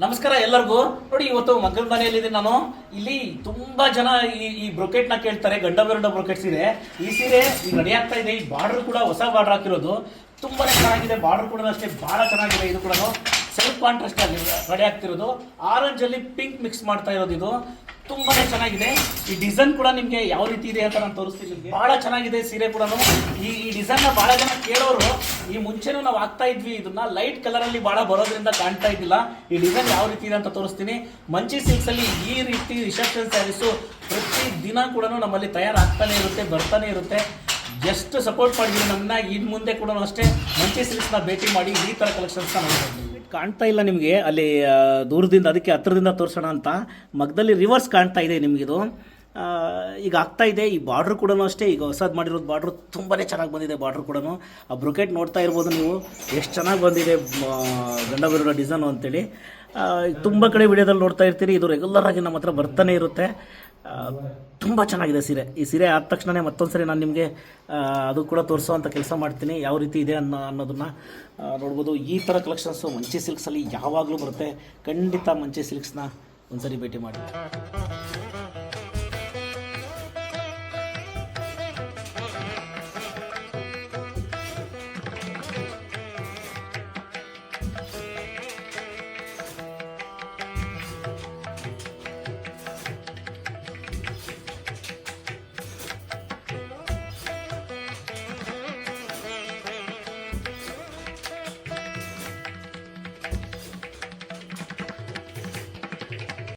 ನಮಸ್ಕಾರ ಎಲ್ಲರಿಗೂ. ನೋಡಿ, ಇವತ್ತು ಮಗನ ಮನೆಯಲ್ಲಿದ್ದೀನಿ ನಾನು. ಇಲ್ಲಿ ತುಂಬಾ ಜನ ಈ ಬ್ರೊಕೆಟ್ ನ ಕೇಳ್ತಾರೆ. ಗಂಡ ಬೆರಡ ಬ್ರೊಕೆಟ್ಸ್ ಇದೆ. ಈ ಸೀರೆ ಈಗ ರೆಡಿ ಆಗ್ತಾ ಇದೆ. ಈ ಬಾರ್ಡರ್ ಕೂಡ ಹೊಸ ಬಾರ್ಡರ್ ಹಾಕಿರೋದು ತುಂಬಾನೇ ಚೆನ್ನಾಗಿದೆ. ಬಾರ್ಡರ್ ಕೂಡ ಅಷ್ಟೇ ಬಹಳ ಚೆನ್ನಾಗಿದೆ. ಇದು ಕೂಡ ಸೆಲ್ಫ್ ಕಾಂಟ್ರಾಸ್ಟ್ ಆಗಿ ರೆಡಿ ಆಗ್ತಿರೋದು. ಆರೆಂಜ್ ಅಲ್ಲಿ ಪಿಂಕ್ ಮಿಕ್ಸ್ ಮಾಡ್ತಾ ಇರೋದು. ಇದು ತುಂಬಾನೇ ಚೆನ್ನಾಗಿದೆ. ಈ ಡಿಸೈನ್ ಕೂಡ ನಿಮ್ಗೆ ಯಾವ ರೀತಿ ಇದೆ ಅಂತ ನಾನು ತೋರಿಸ್ತೀನಿ. ಬಹಳ ಚೆನ್ನಾಗಿದೆ ಸೀರೆ ಕೂಡ. ಈ ಡಿಸೈನ್ ನ ಬಹಳ ಜನ ಕೇಳೋರು. ಈ ಮುಂಚೆನೂ ನಾವು ಹಾಕ್ತಾ ಇದ್ವಿ. ಇದನ್ನ ಲೈಟ್ ಕಲರ್ ಅಲ್ಲಿ ಬಹಳ ಬರೋದ್ರಿಂದ ಕಾಣ್ತಾ ಇದ್ದಿಲ್ಲ. ಈ ಡಿಸೈನ್ ಯಾವ ರೀತಿ ಇದೆ ಅಂತ ತೋರಿಸ್ತೀನಿ. ಮಂಚಿ ಸಿಲ್ಕ್ಸ್ ಅಲ್ಲಿ ಈ ರೀತಿ ರಿಸೆಪ್ಷನ್ ಸ್ಯಾರೀಸು ಪ್ರತಿ ದಿನ ಕೂಡ ನಮ್ಮಲ್ಲಿ ತಯಾರಾಗ್ತಾನೆ ಇರುತ್ತೆ, ಬರ್ತಾನೆ ಇರುತ್ತೆ. ಎಷ್ಟು ಸಪೋರ್ಟ್ ಮಾಡಿದ್ವಿ ನಮ್ಮನ್ನ. ಇನ್ನು ಮುಂದೆ ಕೂಡ ಅಷ್ಟೇ ಮಂಚಿ ಸಿಲ್ಕ್ಸ್ನ ಭೇಟಿ ಮಾಡಿ ಈ ಥರ ಕಲೆಕ್ಷನ್ಸ್ನ ನೋಡ್ಬೋದು. ಕಾಣ್ತಾ ಇಲ್ಲ ನಿಮಗೆ ಅಲ್ಲಿ ದೂರದಿಂದ, ಅದಕ್ಕೆ ಹತ್ರದಿಂದ ತೋರಿಸೋಣ ಅಂತ. ಮಗದಲ್ಲಿ ರಿವರ್ಸ್ ಕಾಣ್ತಾ ಇದೆ ನಿಮಗಿದು. ಈಗ ಆಗ್ತಾ ಇದೆ. ಈ ಬಾರ್ಡ್ರ್ ಕೂಡ ಅಷ್ಟೇ. ಈಗ ಹೊಸದು ಮಾಡಿರೋದು ಬಾರ್ಡ್ರು ತುಂಬಾ ಚೆನ್ನಾಗಿ ಬಂದಿದೆ. ಬಾರ್ಡ್ರ್ ಕೂಡ ಆ ಬ್ರೊಕೆಟ್ ನೋಡ್ತಾ ಇರ್ಬೋದು ನೀವು, ಎಷ್ಟು ಚೆನ್ನಾಗಿ ಬಂದಿದೆ ಗಂಡ ಬೆರಡ ಡಿಸೈನು ಅಂತೇಳಿ. ತುಂಬ ಕಡೆ ವಿಡಿಯೋದಲ್ಲಿ ನೋಡ್ತಾ ಇರ್ತೀರಿ. ಇದು ರೆಗ್ಯುಲರ್ ಆಗಿ ನಮ್ಮ ಹತ್ರ ಬರ್ತಾನೆ ಇರುತ್ತೆ. ತುಂಬ ಚೆನ್ನಾಗಿದೆ ಸೀರೆ. ಈ ಸೀರೆ ಆದ ತಕ್ಷಣವೇ ಮತ್ತೊಂದು ಸರಿ ನಾನು ನಿಮಗೆ ಅದು ಕೂಡ ತೋರಿಸೋವಂಥ ಕೆಲಸ ಮಾಡ್ತೀನಿ, ಯಾವ ರೀತಿ ಇದೆ ಅನ್ನೋದನ್ನು ನೋಡ್ಬೋದು. ಈ ಥರ ಕಲೆಕ್ಷನ್ಸು ಮಂಚಿ ಸಿಲ್ಕ್ಸಲ್ಲಿ ಯಾವಾಗಲೂ ಬರುತ್ತೆ. ಖಂಡಿತ ಮಂಚಿ ಸಿಲ್ಕ್ಸ್ನ ಒಂದ್ಸರಿ ಭೇಟಿ ಮಾಡಿ.